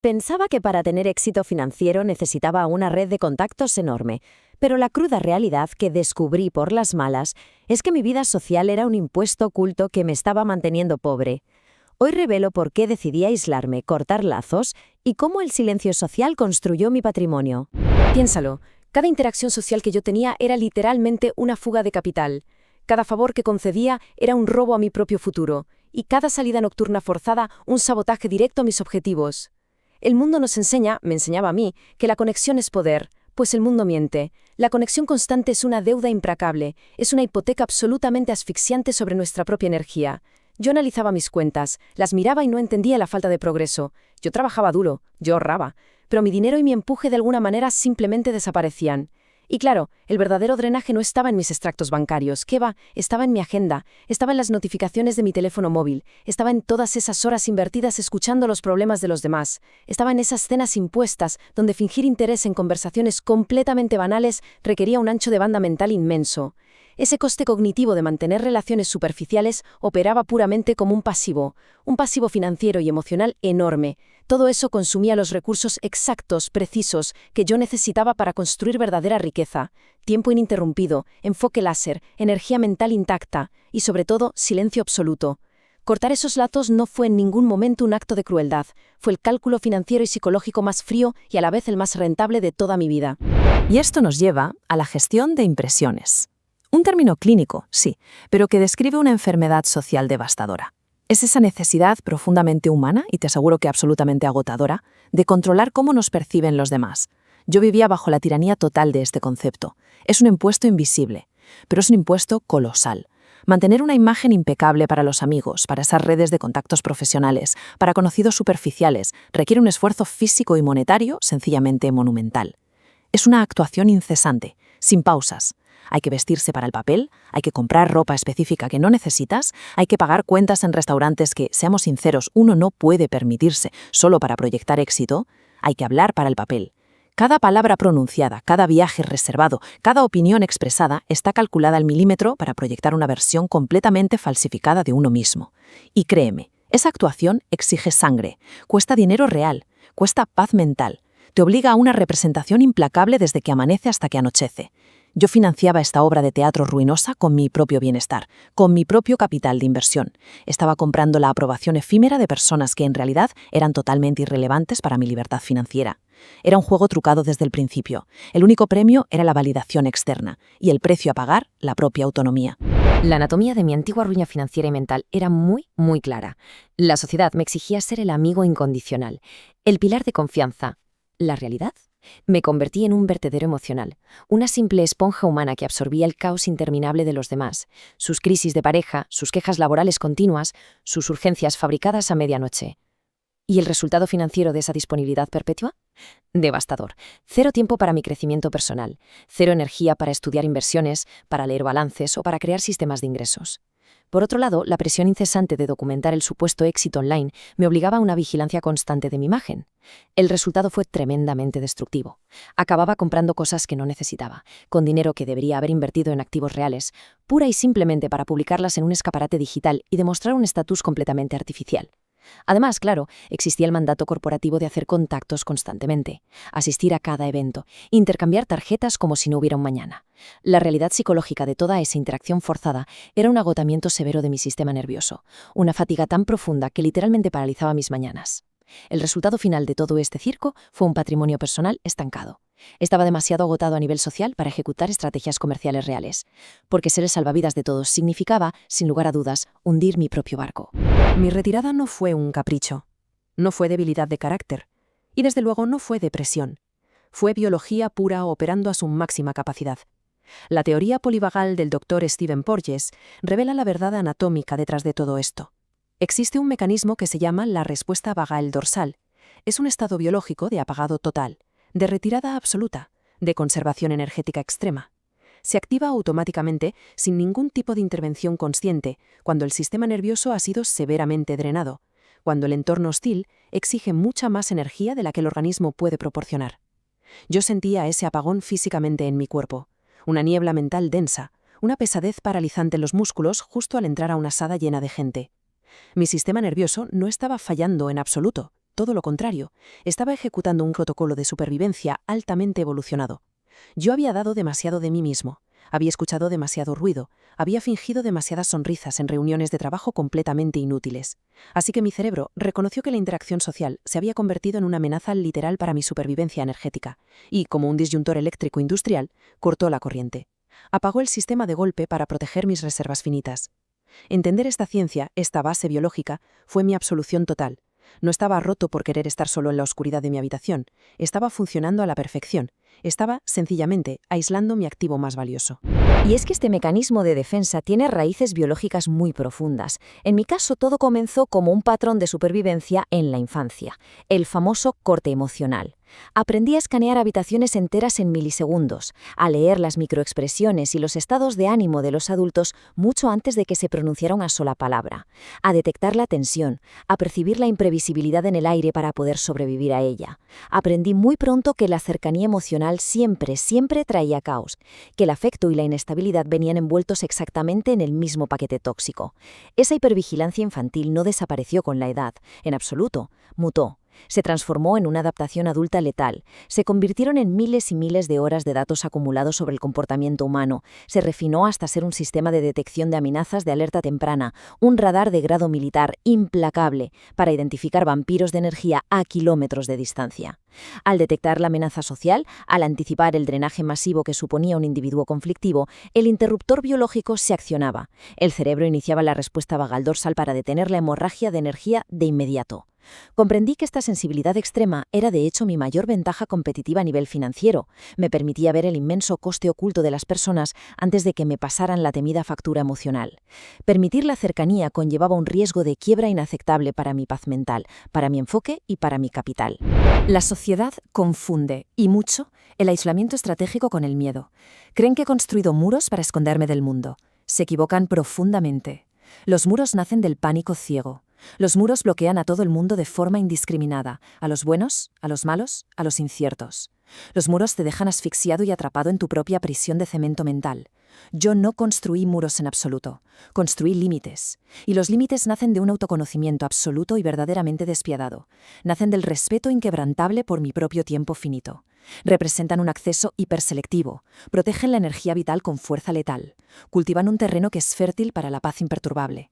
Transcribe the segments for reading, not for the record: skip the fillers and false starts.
Pensaba que para tener éxito financiero necesitaba una red de contactos enorme, pero la cruda realidad que descubrí por las malas es que mi vida social era un impuesto oculto que me estaba manteniendo pobre. Hoy revelo por qué decidí aislarme, cortar lazos y cómo el silencio social construyó mi patrimonio. Piénsalo, cada interacción social que yo tenía era literalmente una fuga de capital. Cada favor que concedía era un robo a mi propio futuro, y cada salida nocturna forzada un sabotaje directo a mis objetivos. El mundo nos enseña, me enseñaba a mí, que la conexión es poder, pues el mundo miente. La conexión constante es una deuda implacable, es una hipoteca absolutamente asfixiante sobre nuestra propia energía. Yo analizaba mis cuentas, las miraba y no entendía la falta de progreso. Yo trabajaba duro, yo ahorraba, pero mi dinero y mi empuje de alguna manera simplemente desaparecían. Y claro, el verdadero drenaje no estaba en mis extractos bancarios, ¿qué va? Estaba en mi agenda, estaba en las notificaciones de mi teléfono móvil, estaba en todas esas horas invertidas escuchando los problemas de los demás, estaba en esas cenas impuestas donde fingir interés en conversaciones completamente banales requería un ancho de banda mental inmenso. Ese coste cognitivo de mantener relaciones superficiales operaba puramente como un pasivo financiero y emocional enorme. Todo eso consumía los recursos exactos, precisos, que yo necesitaba para construir verdadera riqueza. Tiempo ininterrumpido, enfoque láser, energía mental intacta y, sobre todo, silencio absoluto. Cortar esos lazos no fue en ningún momento un acto de crueldad. Fue el cálculo financiero y psicológico más frío y a la vez el más rentable de toda mi vida. Y esto nos lleva a la gestión de impresiones. Un término clínico, sí, pero que describe una enfermedad social devastadora. Es esa necesidad profundamente humana, y te aseguro que absolutamente agotadora, de controlar cómo nos perciben los demás. Yo vivía bajo la tiranía total de este concepto. Es un impuesto invisible, pero es un impuesto colosal. Mantener una imagen impecable para los amigos, para esas redes de contactos profesionales, para conocidos superficiales, requiere un esfuerzo físico y monetario sencillamente monumental. Es una actuación incesante, sin pausas. Hay que vestirse para el papel, hay que comprar ropa específica que no necesitas, hay que pagar cuentas en restaurantes que, seamos sinceros, uno no puede permitirse solo para proyectar éxito, hay que hablar para el papel. Cada palabra pronunciada, cada viaje reservado, cada opinión expresada está calculada al milímetro para proyectar una versión completamente falsificada de uno mismo. Y créeme, esa actuación exige sangre, cuesta dinero real, cuesta paz mental, te obliga a una representación implacable desde que amanece hasta que anochece. Yo financiaba esta obra de teatro ruinosa con mi propio bienestar, con mi propio capital de inversión. Estaba comprando la aprobación efímera de personas que en realidad eran totalmente irrelevantes para mi libertad financiera. Era un juego trucado desde el principio. El único premio era la validación externa y el precio a pagar, la propia autonomía. La anatomía de mi antigua ruina financiera y mental era muy clara. La sociedad me exigía ser el amigo incondicional, el pilar de confianza. ¿La realidad? Me convertí en un vertedero emocional, una simple esponja humana que absorbía el caos interminable de los demás, sus crisis de pareja, sus quejas laborales continuas, sus urgencias fabricadas a medianoche. ¿Y el resultado financiero de esa disponibilidad perpetua? Devastador. Cero tiempo para mi crecimiento personal, cero energía para estudiar inversiones, para leer balances o para crear sistemas de ingresos. Por otro lado, la presión incesante de documentar el supuesto éxito online me obligaba a una vigilancia constante de mi imagen. El resultado fue tremendamente destructivo. Acababa comprando cosas que no necesitaba, con dinero que debería haber invertido en activos reales, pura y simplemente para publicarlas en un escaparate digital y demostrar un estatus completamente artificial. Además, claro, existía el mandato corporativo de hacer contactos constantemente, asistir a cada evento, intercambiar tarjetas como si no hubiera un mañana. La realidad psicológica de toda esa interacción forzada era un agotamiento severo de mi sistema nervioso, una fatiga tan profunda que literalmente paralizaba mis mañanas. El resultado final de todo este circo fue un patrimonio personal estancado. Estaba demasiado agotado a nivel social para ejecutar estrategias comerciales reales, porque ser el salvavidas de todos significaba, sin lugar a dudas, hundir mi propio barco. Mi retirada no fue un capricho, no fue debilidad de carácter, y desde luego no fue depresión. Fue biología pura operando a su máxima capacidad. La teoría polivagal del Dr. Stephen Porges revela la verdad anatómica detrás de todo esto. Existe un mecanismo que se llama la respuesta vagal dorsal. Es un estado biológico de apagado total, de retirada absoluta, de conservación energética extrema. Se activa automáticamente, sin ningún tipo de intervención consciente, cuando el sistema nervioso ha sido severamente drenado, cuando el entorno hostil exige mucha más energía de la que el organismo puede proporcionar. Yo sentía ese apagón físicamente en mi cuerpo, una niebla mental densa, una pesadez paralizante en los músculos justo al entrar a una sala llena de gente. Mi sistema nervioso no estaba fallando en absoluto, todo lo contrario, estaba ejecutando un protocolo de supervivencia altamente evolucionado. Yo había dado demasiado de mí mismo, había escuchado demasiado ruido, había fingido demasiadas sonrisas en reuniones de trabajo completamente inútiles. Así que mi cerebro reconoció que la interacción social se había convertido en una amenaza literal para mi supervivencia energética, y, como un disyuntor eléctrico industrial, cortó la corriente. Apagó el sistema de golpe para proteger mis reservas finitas. Entender esta ciencia, esta base biológica, fue mi absolución total. No estaba roto por querer estar solo en la oscuridad de mi habitación, estaba funcionando a la perfección, estaba, sencillamente, aislando mi activo más valioso. Y es que este mecanismo de defensa tiene raíces biológicas muy profundas. En mi caso, todo comenzó como un patrón de supervivencia en la infancia, el famoso corte emocional. Aprendí a escanear habitaciones enteras en milisegundos, a leer las microexpresiones y los estados de ánimo de los adultos mucho antes de que se pronunciara una sola palabra, a detectar la tensión, a percibir la imprevisibilidad en el aire para poder sobrevivir a ella. Aprendí muy pronto que la cercanía emocional siempre traía caos, que el afecto y la inestabilidad venían envueltos exactamente en el mismo paquete tóxico. Esa hipervigilancia infantil no desapareció con la edad, en absoluto, mutó. Se transformó en una adaptación adulta letal, se convirtieron en miles y miles de horas de datos acumulados sobre el comportamiento humano, se refinó hasta ser un sistema de detección de amenazas de alerta temprana, un radar de grado militar implacable para identificar vampiros de energía a kilómetros de distancia. Al detectar la amenaza social, al anticipar el drenaje masivo que suponía un individuo conflictivo, el interruptor biológico se accionaba. El cerebro iniciaba la respuesta vagal dorsal para detener la hemorragia de energía de inmediato. Comprendí que esta sensibilidad extrema era de hecho mi mayor ventaja competitiva a nivel financiero. Me permitía ver el inmenso coste oculto de las personas antes de que me pasaran la temida factura emocional. Permitir la cercanía conllevaba un riesgo de quiebra inaceptable para mi paz mental, para mi enfoque y para mi capital. La sociedad confunde, y mucho, el aislamiento estratégico con el miedo. Creen que he construido muros para esconderme del mundo. Se equivocan profundamente. Los muros nacen del pánico ciego. Los muros bloquean a todo el mundo de forma indiscriminada, a los buenos, a los malos, a los inciertos. Los muros te dejan asfixiado y atrapado en tu propia prisión de cemento mental. Yo no construí muros en absoluto, construí límites. Y los límites nacen de un autoconocimiento absoluto y verdaderamente despiadado. Nacen del respeto inquebrantable por mi propio tiempo finito. Representan un acceso hiperselectivo, protegen la energía vital con fuerza letal, cultivan un terreno que es fértil para la paz imperturbable.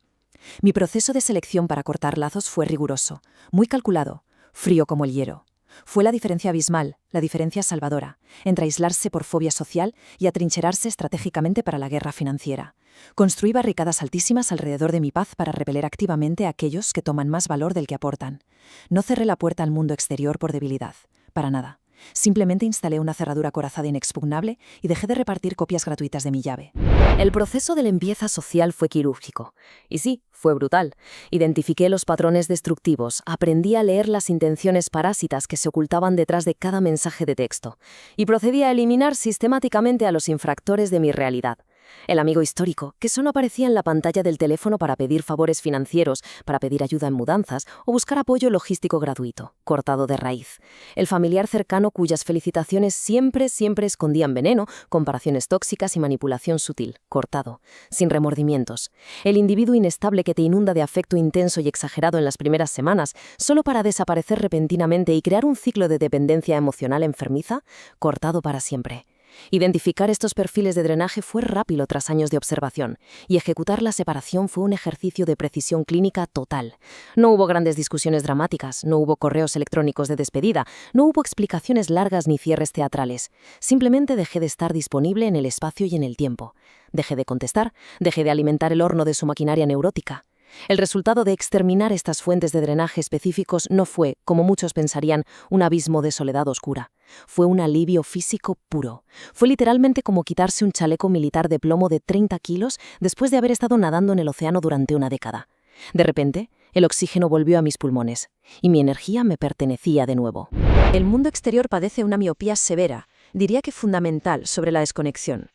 Mi proceso de selección para cortar lazos fue riguroso, muy calculado, frío como el hielo. Fue la diferencia abismal, la diferencia salvadora, entre aislarse por fobia social y atrincherarse estratégicamente para la guerra financiera. Construí barricadas altísimas alrededor de mi paz para repeler activamente a aquellos que toman más valor del que aportan. No cerré la puerta al mundo exterior por debilidad, para nada. Simplemente instalé una cerradura corazada inexpugnable y dejé de repartir copias gratuitas de mi llave. El proceso de limpieza social fue quirúrgico. Y sí, fue brutal. Identifiqué los patrones destructivos, aprendí a leer las intenciones parásitas que se ocultaban detrás de cada mensaje de texto, y procedí a eliminar sistemáticamente a los infractores de mi realidad. El amigo histórico, que solo aparecía en la pantalla del teléfono para pedir favores financieros, para pedir ayuda en mudanzas o buscar apoyo logístico gratuito, cortado de raíz. El familiar cercano cuyas felicitaciones siempre escondían veneno, comparaciones tóxicas y manipulación sutil, cortado, sin remordimientos. El individuo inestable que te inunda de afecto intenso y exagerado en las primeras semanas, solo para desaparecer repentinamente y crear un ciclo de dependencia emocional enfermiza, cortado para siempre. Identificar estos perfiles de drenaje fue rápido tras años de observación, y ejecutar la separación fue un ejercicio de precisión clínica total. No hubo grandes discusiones dramáticas, no hubo correos electrónicos de despedida, no hubo explicaciones largas ni cierres teatrales. Simplemente dejé de estar disponible en el espacio y en el tiempo. Dejé de contestar, dejé de alimentar el horno de su maquinaria neurótica. El resultado de exterminar estas fuentes de drenaje específicos no fue, como muchos pensarían, un abismo de soledad oscura. Fue un alivio físico puro. Fue literalmente como quitarse un chaleco militar de plomo de 30 kilos después de haber estado nadando en el océano durante una década. De repente, el oxígeno volvió a mis pulmones, y mi energía me pertenecía de nuevo. El mundo exterior padece una miopía severa, diría que fundamental, sobre la desconexión.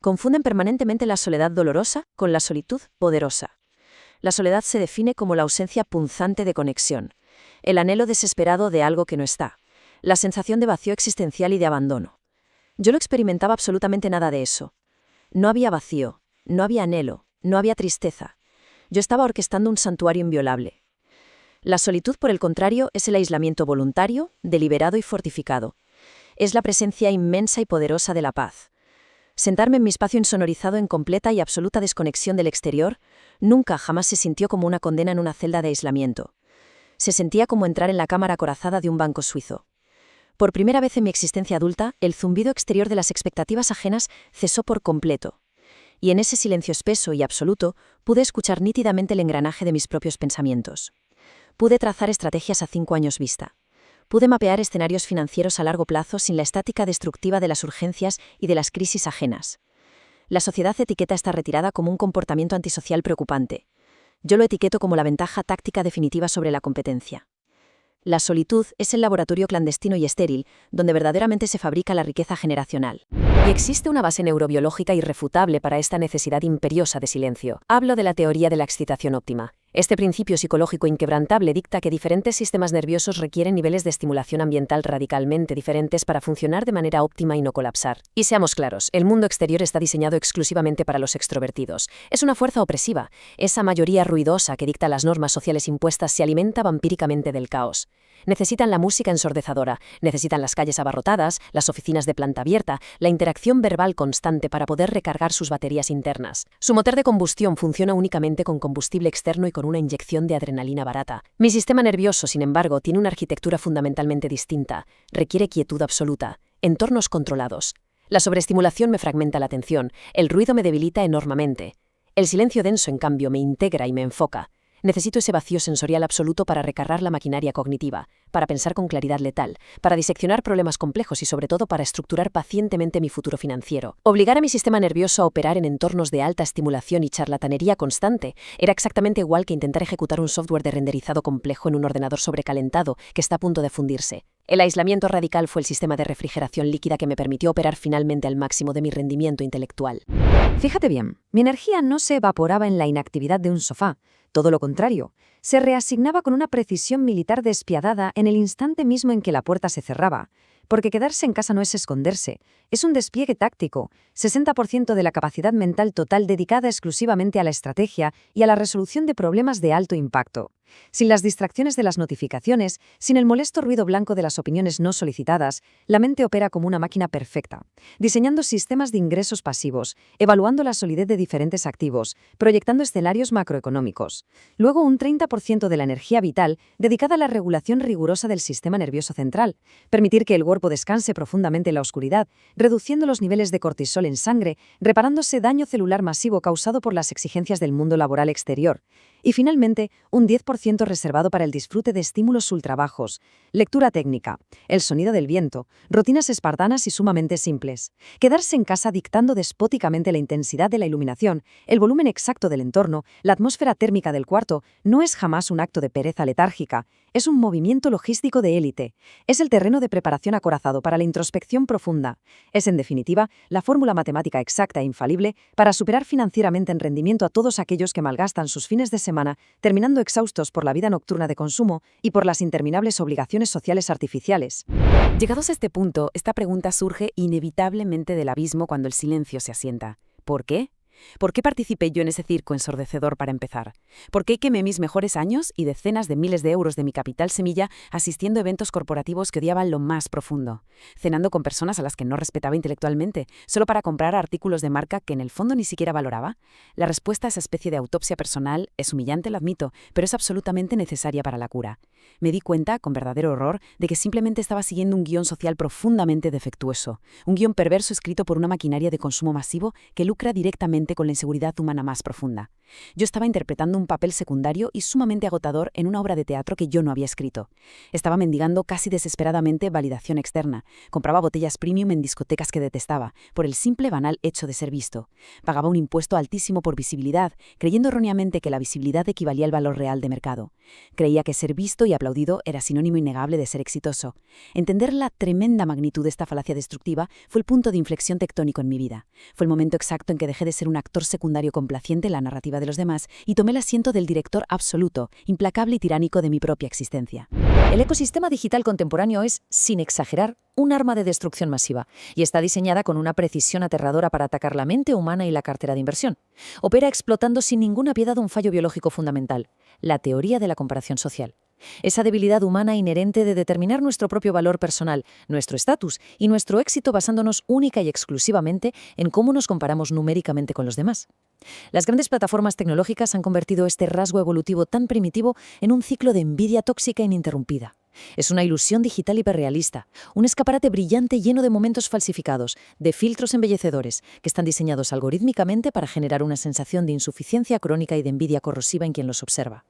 Confunden permanentemente la soledad dolorosa con la solitud poderosa. La soledad se define como la ausencia punzante de conexión, el anhelo desesperado de algo que no está, la sensación de vacío existencial y de abandono. Yo no experimentaba absolutamente nada de eso. No había vacío, no había anhelo, no había tristeza. Yo estaba orquestando un santuario inviolable. La solitud, por el contrario, es el aislamiento voluntario, deliberado y fortificado. Es la presencia inmensa y poderosa de la paz. Sentarme en mi espacio insonorizado en completa y absoluta desconexión del exterior nunca jamás se sintió como una condena en una celda de aislamiento. Se sentía como entrar en la cámara acorazada de un banco suizo. Por primera vez en mi existencia adulta, el zumbido exterior de las expectativas ajenas cesó por completo. Y en ese silencio espeso y absoluto pude escuchar nítidamente el engranaje de mis propios pensamientos. Pude trazar estrategias a 5 años vista. Pude mapear escenarios financieros a largo plazo sin la estática destructiva de las urgencias y de las crisis ajenas. La sociedad etiqueta esta retirada como un comportamiento antisocial preocupante. Yo lo etiqueto como la ventaja táctica definitiva sobre la competencia. La solitud es el laboratorio clandestino y estéril, donde verdaderamente se fabrica la riqueza generacional. Y existe una base neurobiológica irrefutable para esta necesidad imperiosa de silencio. Hablo de la teoría de la excitación óptima. Este principio psicológico inquebrantable dicta que diferentes sistemas nerviosos requieren niveles de estimulación ambiental radicalmente diferentes para funcionar de manera óptima y no colapsar. Y seamos claros, el mundo exterior está diseñado exclusivamente para los extrovertidos. Es una fuerza opresiva. Esa mayoría ruidosa que dicta las normas sociales impuestas se alimenta vampíricamente del caos. Necesitan la música ensordecedora, necesitan las calles abarrotadas, las oficinas de planta abierta, la interacción verbal constante para poder recargar sus baterías internas. Su motor de combustión funciona únicamente con combustible externo y con una inyección de adrenalina barata. Mi sistema nervioso, sin embargo, tiene una arquitectura fundamentalmente distinta. Requiere quietud absoluta, entornos controlados. La sobreestimulación me fragmenta la atención, el ruido me debilita enormemente. El silencio denso, en cambio, me integra y me enfoca. Necesito ese vacío sensorial absoluto para recargar la maquinaria cognitiva, para pensar con claridad letal, para diseccionar problemas complejos y sobre todo para estructurar pacientemente mi futuro financiero. Obligar a mi sistema nervioso a operar en entornos de alta estimulación y charlatanería constante era exactamente igual que intentar ejecutar un software de renderizado complejo en un ordenador sobrecalentado que está a punto de fundirse. El aislamiento radical fue el sistema de refrigeración líquida que me permitió operar finalmente al máximo de mi rendimiento intelectual. Fíjate bien, mi energía no se evaporaba en la inactividad de un sofá. Todo lo contrario, se reasignaba con una precisión militar despiadada en el instante mismo en que la puerta se cerraba. Porque quedarse en casa no es esconderse, es un despliegue táctico, 60% de la capacidad mental total dedicada exclusivamente a la estrategia y a la resolución de problemas de alto impacto. Sin las distracciones de las notificaciones, sin el molesto ruido blanco de las opiniones no solicitadas, la mente opera como una máquina perfecta, diseñando sistemas de ingresos pasivos, evaluando la solidez de diferentes activos, proyectando escenarios macroeconómicos. Luego un 30% de la energía vital dedicada a la regulación rigurosa del sistema nervioso central, permitir que el cuerpo descanse profundamente en la oscuridad, reduciendo los niveles de cortisol en sangre, reparándose daño celular masivo causado por las exigencias del mundo laboral exterior. Y finalmente, un 10% reservado para el disfrute de estímulos ultrabajos, lectura técnica, el sonido del viento, rutinas espartanas y sumamente simples. Quedarse en casa dictando despóticamente la intensidad de la iluminación, el volumen exacto del entorno, la atmósfera térmica del cuarto, no es jamás un acto de pereza letárgica, es un movimiento logístico de élite. Es el terreno de preparación acorazado para la introspección profunda. Es, en definitiva, la fórmula matemática exacta e infalible para superar financieramente en rendimiento a todos aquellos que malgastan sus fines de semana, terminando exhaustos por la vida nocturna de consumo y por las interminables obligaciones sociales artificiales. Llegados a este punto, esta pregunta surge inevitablemente del abismo cuando el silencio se asienta. ¿Por qué? ¿Por qué participé yo en ese circo ensordecedor para empezar? ¿Por qué quemé mis mejores años y decenas de miles de euros de mi capital semilla asistiendo a eventos corporativos que odiaba en lo más profundo? Cenando con personas a las que no respetaba intelectualmente, solo para comprar artículos de marca que en el fondo ni siquiera valoraba. La respuesta a esa especie de autopsia personal es humillante, lo admito, pero es absolutamente necesaria para la cura. Me di cuenta, con verdadero horror, de que simplemente estaba siguiendo un guión social profundamente defectuoso, un guión perverso escrito por una maquinaria de consumo masivo que lucra directamente con la inseguridad humana más profunda. Yo estaba interpretando un papel secundario y sumamente agotador en una obra de teatro que yo no había escrito. Estaba mendigando casi desesperadamente validación externa. Compraba botellas premium en discotecas que detestaba, por el simple banal hecho de ser visto. Pagaba un impuesto altísimo por visibilidad, creyendo erróneamente que la visibilidad equivalía al valor real de mercado. Creía que ser visto y aplaudido era sinónimo innegable de ser exitoso. Entender la tremenda magnitud de esta falacia destructiva fue el punto de inflexión tectónico en mi vida. Fue el momento exacto en que dejé de ser un actor secundario complaciente en la narrativa de los demás y tomé el asiento del director absoluto, implacable y tiránico de mi propia existencia. El ecosistema digital contemporáneo es, sin exagerar, un arma de destrucción masiva y está diseñada con una precisión aterradora para atacar la mente humana y la cartera de inversión. Opera explotando sin ninguna piedad un fallo biológico fundamental, la teoría de la comparación social. Esa debilidad humana inherente de determinar nuestro propio valor personal, nuestro estatus y nuestro éxito basándonos única y exclusivamente en cómo nos comparamos numéricamente con los demás. Las grandes plataformas tecnológicas han convertido este rasgo evolutivo tan primitivo en un ciclo de envidia tóxica ininterrumpida. Es una ilusión digital hiperrealista, un escaparate brillante lleno de momentos falsificados, de filtros embellecedores, que están diseñados algorítmicamente para generar una sensación de insuficiencia crónica y de envidia corrosiva en quien los observa.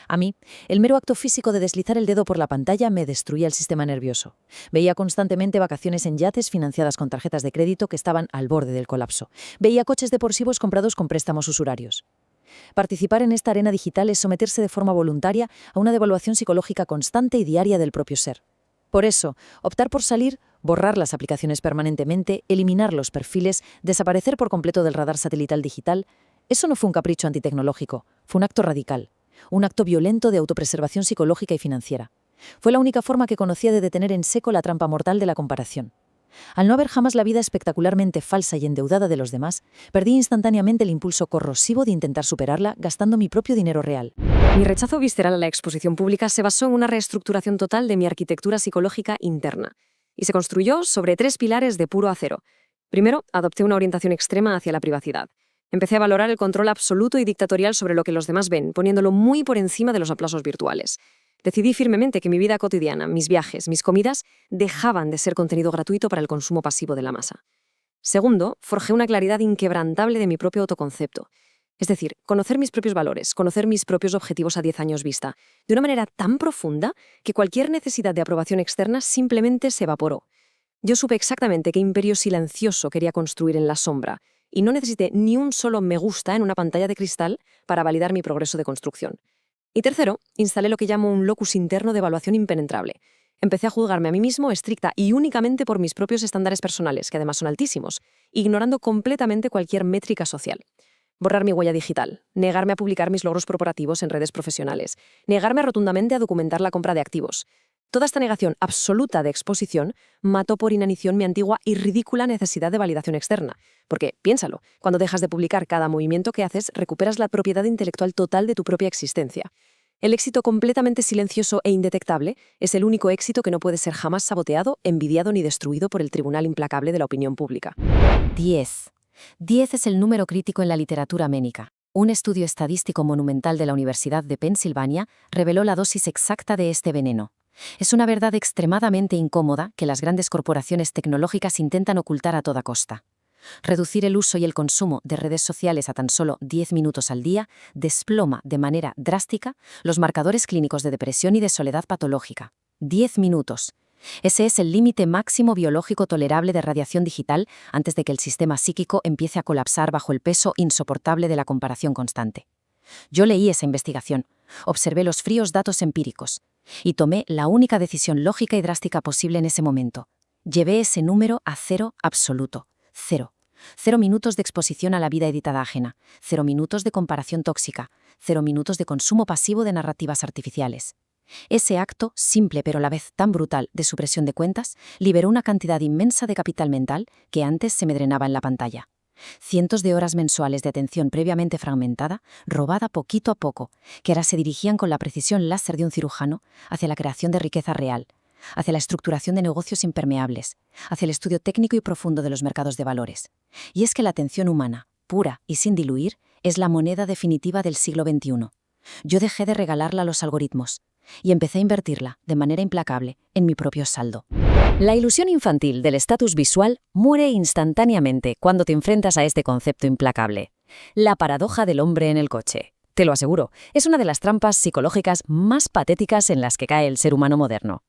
A mí, el mero acto físico de deslizar el dedo por la pantalla me destruía el sistema nervioso. Veía constantemente vacaciones en yates financiadas con tarjetas de crédito que estaban al borde del colapso. Veía coches deportivos comprados con préstamos usurarios. Participar en esta arena digital es someterse de forma voluntaria a una devaluación psicológica constante y diaria del propio ser. Por eso, optar por salir, borrar las aplicaciones permanentemente, eliminar los perfiles, desaparecer por completo del radar satelital digital, eso no fue un capricho antitecnológico, fue un acto radical. Un acto violento de autopreservación psicológica y financiera. Fue la única forma que conocía de detener en seco la trampa mortal de la comparación. Al no ver jamás la vida espectacularmente falsa y endeudada de los demás, perdí instantáneamente el impulso corrosivo de intentar superarla gastando mi propio dinero real. Mi rechazo visceral a la exposición pública se basó en una reestructuración total de mi arquitectura psicológica interna, y se construyó sobre 3 pilares de puro acero. Primero, adopté una orientación extrema hacia la privacidad. Empecé a valorar el control absoluto y dictatorial sobre lo que los demás ven, poniéndolo muy por encima de los aplausos virtuales. Decidí firmemente que mi vida cotidiana, mis viajes, mis comidas, dejaban de ser contenido gratuito para el consumo pasivo de la masa. Segundo, forjé una claridad inquebrantable de mi propio autoconcepto. Es decir, conocer mis propios valores, conocer mis propios objetivos a 10 años vista, de una manera tan profunda que cualquier necesidad de aprobación externa simplemente se evaporó. Yo supe exactamente qué imperio silencioso quería construir en la sombra, y no necesité ni un solo me gusta en una pantalla de cristal para validar mi progreso de construcción. Y tercero, instalé lo que llamo un locus interno de evaluación impenetrable. Empecé a juzgarme a mí mismo estricta y únicamente por mis propios estándares personales, que además son altísimos, ignorando completamente cualquier métrica social. Borrar mi huella digital, negarme a publicar mis logros corporativos en redes profesionales, negarme rotundamente a documentar la compra de activos. Toda esta negación absoluta de exposición mató por inanición mi antigua y ridícula necesidad de validación externa. Porque, piénsalo, cuando dejas de publicar cada movimiento que haces, recuperas la propiedad intelectual total de tu propia existencia. El éxito completamente silencioso e indetectable es el único éxito que no puede ser jamás saboteado, envidiado ni destruido por el tribunal implacable de la opinión pública. 10. 10 es el número crítico en la literatura médica. Un estudio estadístico monumental de la Universidad de Pensilvania reveló la dosis exacta de este veneno. Es una verdad extremadamente incómoda que las grandes corporaciones tecnológicas intentan ocultar a toda costa. Reducir el uso y el consumo de redes sociales a tan solo 10 minutos al día desploma de manera drástica los marcadores clínicos de depresión y de soledad patológica. 10 minutos. Ese es el límite máximo biológico tolerable de radiación digital antes de que el sistema psíquico empiece a colapsar bajo el peso insoportable de la comparación constante. Yo leí esa investigación, observé los fríos datos empíricos y tomé la única decisión lógica y drástica posible en ese momento. Llevé ese número a cero absoluto. Cero. 0 minutos de exposición a la vida editada ajena. 0 minutos de comparación tóxica. 0 minutos de consumo pasivo de narrativas artificiales. Ese acto, simple pero a la vez tan brutal, de supresión de cuentas, liberó una cantidad inmensa de capital mental que antes se me drenaba en la pantalla. Cientos de horas mensuales de atención previamente fragmentada, robada poquito a poco, que ahora se dirigían con la precisión láser de un cirujano hacia la creación de riqueza real, hacia la estructuración de negocios impermeables, hacia el estudio técnico y profundo de los mercados de valores. Y es que la atención humana, pura y sin diluir, es la moneda definitiva del siglo XXI. Yo dejé de regalarla a los algoritmos y empecé a invertirla, de manera implacable, en mi propio saldo. La ilusión infantil del estatus visual muere instantáneamente cuando te enfrentas a este concepto implacable. La paradoja del hombre en el coche. Te lo aseguro, es una de las trampas psicológicas más patéticas en las que cae el ser humano moderno.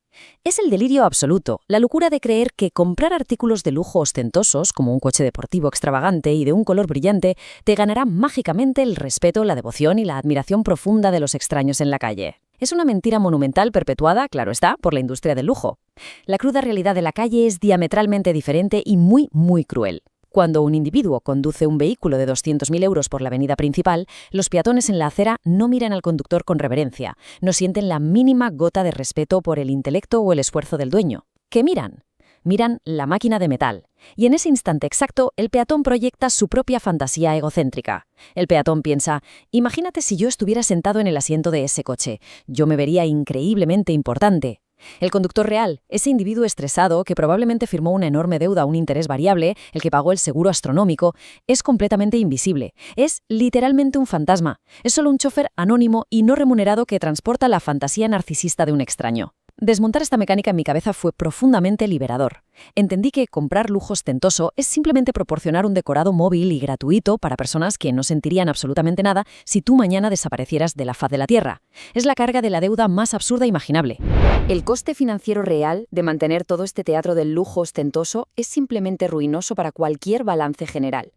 Es el delirio absoluto, la locura de creer que comprar artículos de lujo ostentosos, como un coche deportivo extravagante y de un color brillante, te ganará mágicamente el respeto, la devoción y la admiración profunda de los extraños en la calle. Es una mentira monumental perpetuada, claro está, por la industria del lujo. La cruda realidad de la calle es diametralmente diferente y muy, muy cruel. Cuando un individuo conduce un vehículo de 200.000 euros por la avenida principal, los peatones en la acera no miran al conductor con reverencia, no sienten la mínima gota de respeto por el intelecto o el esfuerzo del dueño. ¿Qué miran? miran la máquina de metal. Y en ese instante exacto, el peatón proyecta su propia fantasía egocéntrica. El peatón piensa, imagínate si yo estuviera sentado en el asiento de ese coche. Yo me vería increíblemente importante. El conductor real, ese individuo estresado que probablemente firmó una enorme deuda a un interés variable, el que pagó el seguro astronómico, es completamente invisible. Es literalmente un fantasma. Es solo un chofer anónimo y no remunerado que transporta la fantasía narcisista de un extraño. Desmontar esta mecánica en mi cabeza fue profundamente liberador. Entendí que comprar lujo ostentoso es simplemente proporcionar un decorado móvil y gratuito para personas que no sentirían absolutamente nada si tú mañana desaparecieras de la faz de la Tierra. Es la carga de la deuda más absurda imaginable. El coste financiero real de mantener todo este teatro del lujo ostentoso es simplemente ruinoso para cualquier balance general.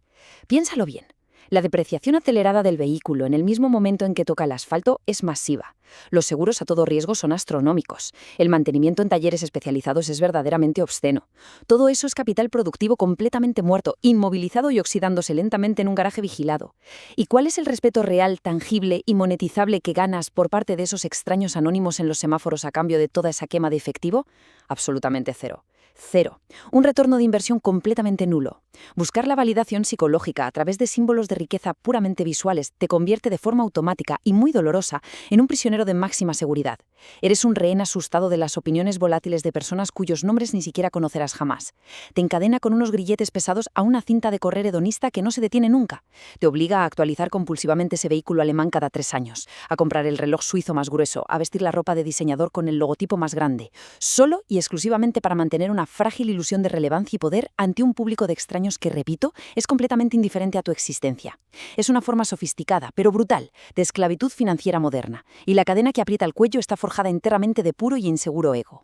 Piénsalo bien. La depreciación acelerada del vehículo en el mismo momento en que toca el asfalto es masiva. Los seguros a todo riesgo son astronómicos. El mantenimiento en talleres especializados es verdaderamente obsceno. Todo eso es capital productivo completamente muerto, inmovilizado y oxidándose lentamente en un garaje vigilado. ¿Y cuál es el respeto real, tangible y monetizable que ganas por parte de esos extraños anónimos en los semáforos a cambio de toda esa quema de efectivo? Absolutamente cero. Cero. Un retorno de inversión completamente nulo. Buscar la validación psicológica a través de símbolos de riqueza puramente visuales te convierte de forma automática y muy dolorosa en un prisionero de máxima seguridad. Eres un rehén asustado de las opiniones volátiles de personas cuyos nombres ni siquiera conocerás jamás. Te encadena con unos grilletes pesados a una cinta de correr hedonista que no se detiene nunca. Te obliga a actualizar compulsivamente ese vehículo alemán cada 3 años, a comprar el reloj suizo más grueso, a vestir la ropa de diseñador con el logotipo más grande, solo y exclusivamente para mantener una frágil ilusión de relevancia y poder ante un público de extraños que, repito, es completamente indiferente a tu existencia. Es una forma sofisticada, pero brutal, de esclavitud financiera moderna, y la cadena que aprieta el cuello está forjada enteramente de puro y inseguro ego.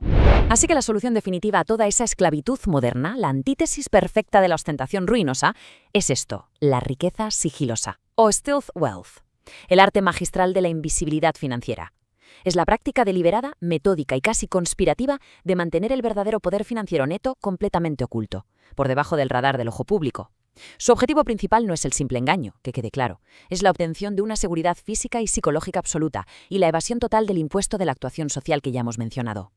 Así que la solución definitiva a toda esa esclavitud moderna, la antítesis perfecta de la ostentación ruinosa, es esto, la riqueza sigilosa, o stealth wealth, el arte magistral de la invisibilidad financiera. Es la práctica deliberada, metódica y casi conspirativa de mantener el verdadero poder financiero neto completamente oculto, por debajo del radar del ojo público. Su objetivo principal no es el simple engaño, que quede claro, es la obtención de una seguridad física y psicológica absoluta y la evasión total del impuesto de la actuación social que ya hemos mencionado.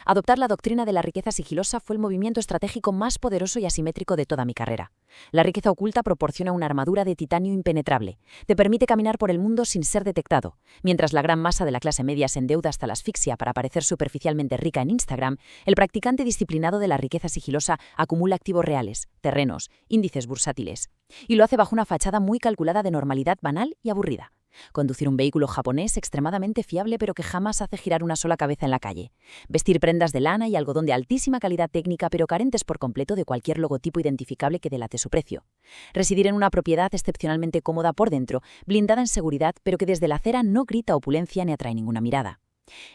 Adoptar la doctrina de la riqueza sigilosa fue el movimiento estratégico más poderoso y asimétrico de toda mi carrera. La riqueza oculta proporciona una armadura de titanio impenetrable. Te permite caminar por el mundo sin ser detectado. Mientras la gran masa de la clase media se endeuda hasta la asfixia para parecer superficialmente rica en Instagram, el practicante disciplinado de la riqueza sigilosa acumula activos reales, terrenos, índices bursátiles. Y lo hace bajo una fachada muy calculada de normalidad banal y aburrida. Conducir un vehículo japonés extremadamente fiable pero que jamás hace girar una sola cabeza en la calle. Vestir prendas de lana y algodón de altísima calidad técnica pero carentes por completo de cualquier logotipo identificable que delate su precio. Residir en una propiedad excepcionalmente cómoda por dentro, blindada en seguridad pero que desde la acera no grita opulencia ni atrae ninguna mirada.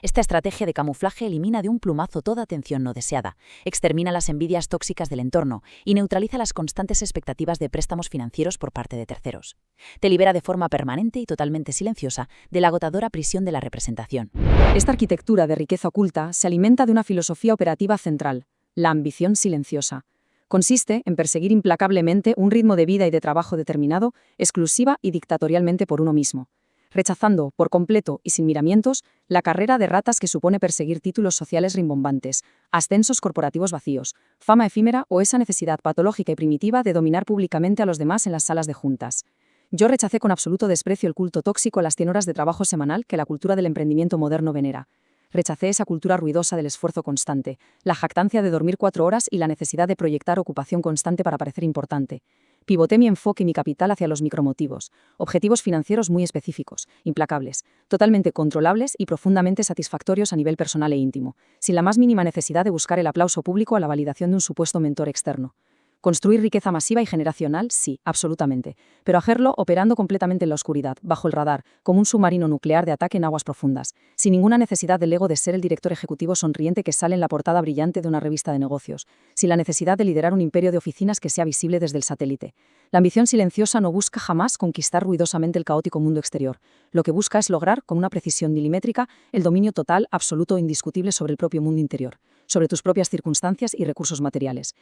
Esta estrategia de camuflaje elimina de un plumazo toda atención no deseada, extermina las envidias tóxicas del entorno y neutraliza las constantes expectativas de préstamos financieros por parte de terceros. Te libera de forma permanente y totalmente silenciosa de la agotadora prisión de la representación. Esta arquitectura de riqueza oculta se alimenta de una filosofía operativa central, la ambición silenciosa. Consiste en perseguir implacablemente un ritmo de vida y de trabajo determinado, exclusiva y dictatorialmente por uno mismo, rechazando, por completo y sin miramientos, la carrera de ratas que supone perseguir títulos sociales rimbombantes, ascensos corporativos vacíos, fama efímera o esa necesidad patológica y primitiva de dominar públicamente a los demás en las salas de juntas. Yo rechacé con absoluto desprecio el culto tóxico a las 100 horas de trabajo semanal que la cultura del emprendimiento moderno venera. Rechacé esa cultura ruidosa del esfuerzo constante, la jactancia de dormir 4 horas y la necesidad de proyectar ocupación constante para parecer importante. Pivoté mi enfoque y mi capital hacia los micromotivos, objetivos financieros muy específicos, implacables, totalmente controlables y profundamente satisfactorios a nivel personal e íntimo, sin la más mínima necesidad de buscar el aplauso público a la validación de un supuesto mentor externo. Construir riqueza masiva y generacional, sí, absolutamente, pero hacerlo operando completamente en la oscuridad, bajo el radar, como un submarino nuclear de ataque en aguas profundas, sin ninguna necesidad del ego de ser el director ejecutivo sonriente que sale en la portada brillante de una revista de negocios, sin la necesidad de liderar un imperio de oficinas que sea visible desde el satélite. La ambición silenciosa no busca jamás conquistar ruidosamente el caótico mundo exterior. Lo que busca es lograr, con una precisión milimétrica, el dominio total, absoluto e indiscutible sobre el propio mundo interior, sobre tus propias circunstancias y recursos materiales.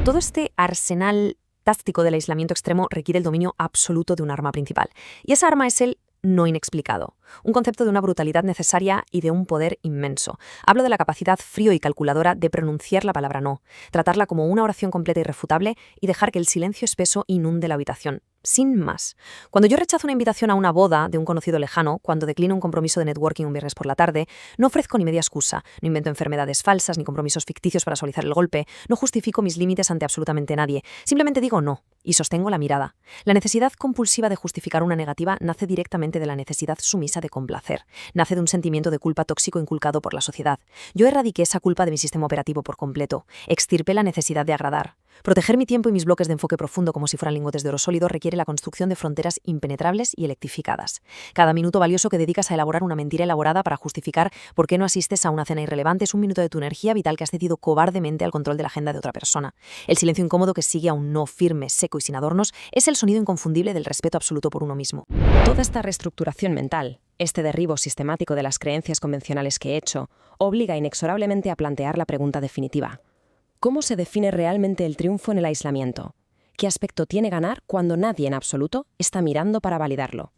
Todo este arsenal táctico del aislamiento extremo requiere el dominio absoluto de un arma principal. Y esa arma es el no inexplicado. Un concepto de una brutalidad necesaria y de un poder inmenso. Hablo de la capacidad frío y calculadora de pronunciar la palabra no, tratarla como una oración completa e irrefutable y dejar que el silencio espeso inunde la habitación. Sin más. Cuando yo rechazo una invitación a una boda de un conocido lejano, cuando declino un compromiso de networking un viernes por la tarde, no ofrezco ni media excusa, no invento enfermedades falsas ni compromisos ficticios para suavizar el golpe, no justifico mis límites ante absolutamente nadie, simplemente digo no y sostengo la mirada. La necesidad compulsiva de justificar una negativa nace directamente de la necesidad sumisa de complacer, nace de un sentimiento de culpa tóxico inculcado por la sociedad. Yo erradiqué esa culpa de mi sistema operativo por completo, extirpé la necesidad de agradar. Proteger mi tiempo y mis bloques de enfoque profundo como si fueran lingotes de oro sólido requiere la construcción de fronteras impenetrables y electrificadas. Cada minuto valioso que dedicas a elaborar una mentira elaborada para justificar por qué no asistes a una cena irrelevante es un minuto de tu energía vital que has cedido cobardemente al control de la agenda de otra persona. El silencio incómodo que sigue a un no firme, seco y sin adornos es el sonido inconfundible del respeto absoluto por uno mismo. Toda esta reestructuración mental, este derribo sistemático de las creencias convencionales que he hecho, obliga inexorablemente a plantear la pregunta definitiva. ¿Cómo se define realmente el triunfo en el aislamiento? ¿Qué aspecto tiene ganar cuando nadie en absoluto está mirando para validarlo?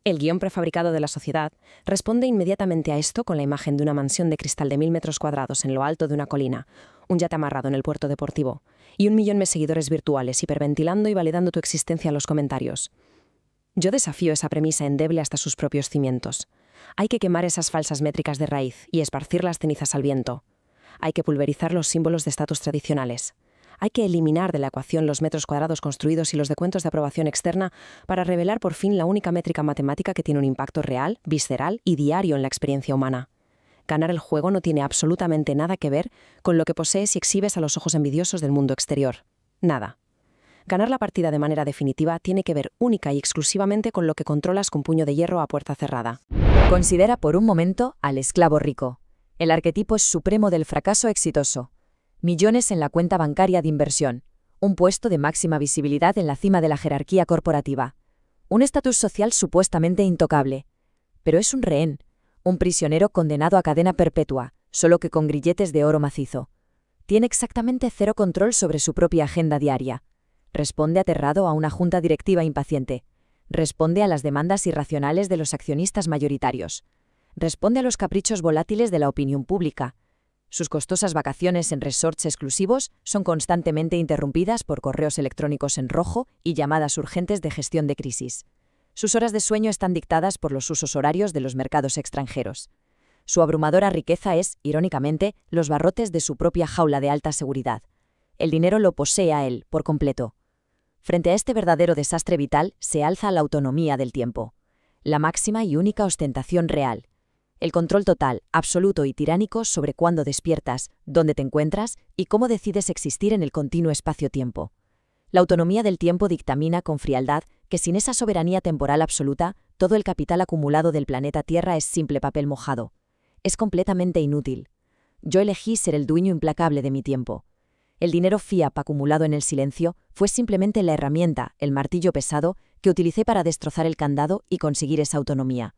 El guión prefabricado de la sociedad responde inmediatamente a esto con la imagen de una mansión de cristal de 1000 metros cuadrados en lo alto de una colina, un yate amarrado en el puerto deportivo y 1 millón de seguidores virtuales hiperventilando y validando tu existencia en los comentarios. Yo desafío esa premisa endeble hasta sus propios cimientos. Hay que quemar esas falsas métricas de raíz y esparcir las cenizas al viento. Hay que pulverizar los símbolos de estatus tradicionales. Hay que eliminar de la ecuación los metros cuadrados construidos y los descuentos de aprobación externa para revelar por fin la única métrica matemática que tiene un impacto real, visceral y diario en la experiencia humana. Ganar el juego no tiene absolutamente nada que ver con lo que posees y exhibes a los ojos envidiosos del mundo exterior. Nada. Ganar la partida de manera definitiva tiene que ver única y exclusivamente con lo que controlas con puño de hierro a puerta cerrada. Considera por un momento al esclavo rico. El arquetipo supremo del fracaso exitoso. Millones en la cuenta bancaria de inversión. Un puesto de máxima visibilidad en la cima de la jerarquía corporativa. Un estatus social supuestamente intocable. Pero es un rehén, un prisionero condenado a cadena perpetua, solo que con grilletes de oro macizo. Tiene exactamente cero control sobre su propia agenda diaria. Responde aterrado a una junta directiva impaciente. Responde a las demandas irracionales de los accionistas mayoritarios. Responde a los caprichos volátiles de la opinión pública. Sus costosas vacaciones en resorts exclusivos son constantemente interrumpidas por correos electrónicos en rojo y llamadas urgentes de gestión de crisis. Sus horas de sueño están dictadas por los usos horarios de los mercados extranjeros. Su abrumadora riqueza es, irónicamente, los barrotes de su propia jaula de alta seguridad. El dinero lo posee a él, por completo. Frente a este verdadero desastre vital se alza la autonomía del tiempo, la máxima y única ostentación real. El control total, absoluto y tiránico sobre cuándo despiertas, dónde te encuentras y cómo decides existir en el continuo espacio-tiempo. La autonomía del tiempo dictamina con frialdad que sin esa soberanía temporal absoluta, todo el capital acumulado del planeta Tierra es simple papel mojado. Es completamente inútil. Yo elegí ser el dueño implacable de mi tiempo. El dinero fiat acumulado en el silencio fue simplemente la herramienta, el martillo pesado, que utilicé para destrozar el candado y conseguir esa autonomía.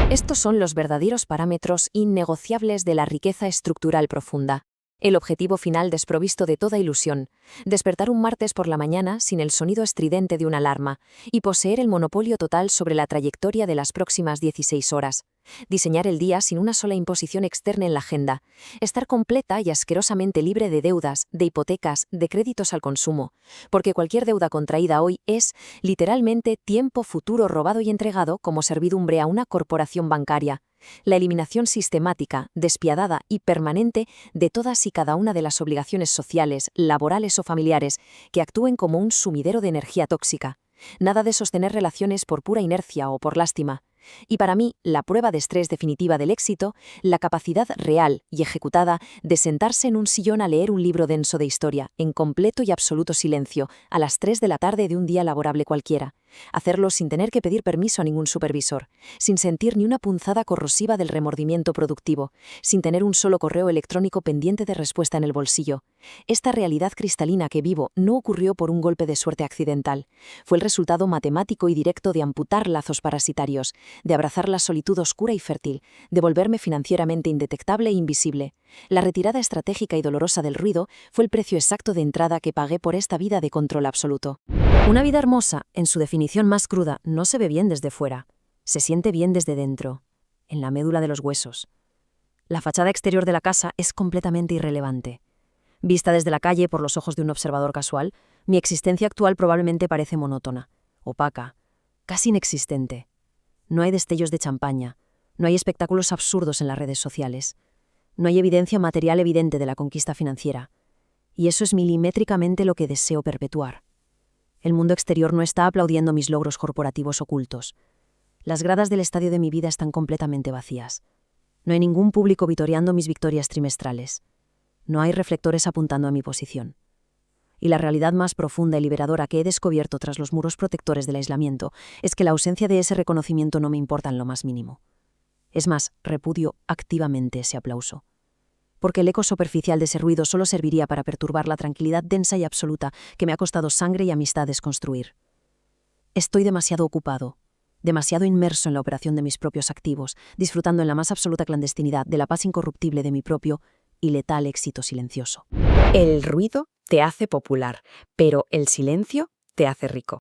Estos son los verdaderos parámetros innegociables de la riqueza estructural profunda. El objetivo final desprovisto de toda ilusión, despertar un martes por la mañana sin el sonido estridente de una alarma y poseer el monopolio total sobre la trayectoria de las próximas 16 horas. Diseñar el día sin una sola imposición externa en la agenda. Estar completa y asquerosamente libre de deudas, de hipotecas, de créditos al consumo. Porque cualquier deuda contraída hoy es, literalmente, tiempo futuro robado y entregado como servidumbre a una corporación bancaria. La eliminación sistemática, despiadada y permanente de todas y cada una de las obligaciones sociales, laborales o familiares que actúen como un sumidero de energía tóxica. Nada de sostener relaciones por pura inercia o por lástima. Y para mí, la prueba de estrés definitiva del éxito, la capacidad real y ejecutada de sentarse en un sillón a leer un libro denso de historia, en completo y absoluto silencio, a las 3 de la tarde de un día laborable cualquiera. Hacerlo sin tener que pedir permiso a ningún supervisor, sin sentir ni una punzada corrosiva del remordimiento productivo, sin tener un solo correo electrónico pendiente de respuesta en el bolsillo. Esta realidad cristalina que vivo no ocurrió por un golpe de suerte accidental. Fue el resultado matemático y directo de amputar lazos parasitarios, de abrazar la solitud oscura y fértil, de volverme financieramente indetectable e invisible. La retirada estratégica y dolorosa del ruido fue el precio exacto de entrada que pagué por esta vida de control absoluto. Una vida hermosa, en su definición más cruda, no se ve bien desde fuera. Se siente bien desde dentro, en la médula de los huesos. La fachada exterior de la casa es completamente irrelevante. Vista desde la calle por los ojos de un observador casual, mi existencia actual probablemente parece monótona, opaca, casi inexistente. No hay destellos de champaña, no hay espectáculos absurdos en las redes sociales, no hay evidencia material evidente de la conquista financiera. Y eso es milimétricamente lo que deseo perpetuar. El mundo exterior no está aplaudiendo mis logros corporativos ocultos. Las gradas del estadio de mi vida están completamente vacías. No hay ningún público vitoreando mis victorias trimestrales. No hay reflectores apuntando a mi posición. Y la realidad más profunda y liberadora que he descubierto tras los muros protectores del aislamiento es que la ausencia de ese reconocimiento no me importa en lo más mínimo. Es más, repudio activamente ese aplauso. Porque el eco superficial de ese ruido solo serviría para perturbar la tranquilidad densa y absoluta que me ha costado sangre y amistades construir. Estoy demasiado ocupado, demasiado inmerso en la operación de mis propios activos, disfrutando en la más absoluta clandestinidad de la paz incorruptible de mi propio y letal éxito silencioso. El ruido te hace popular, pero el silencio te hace rico.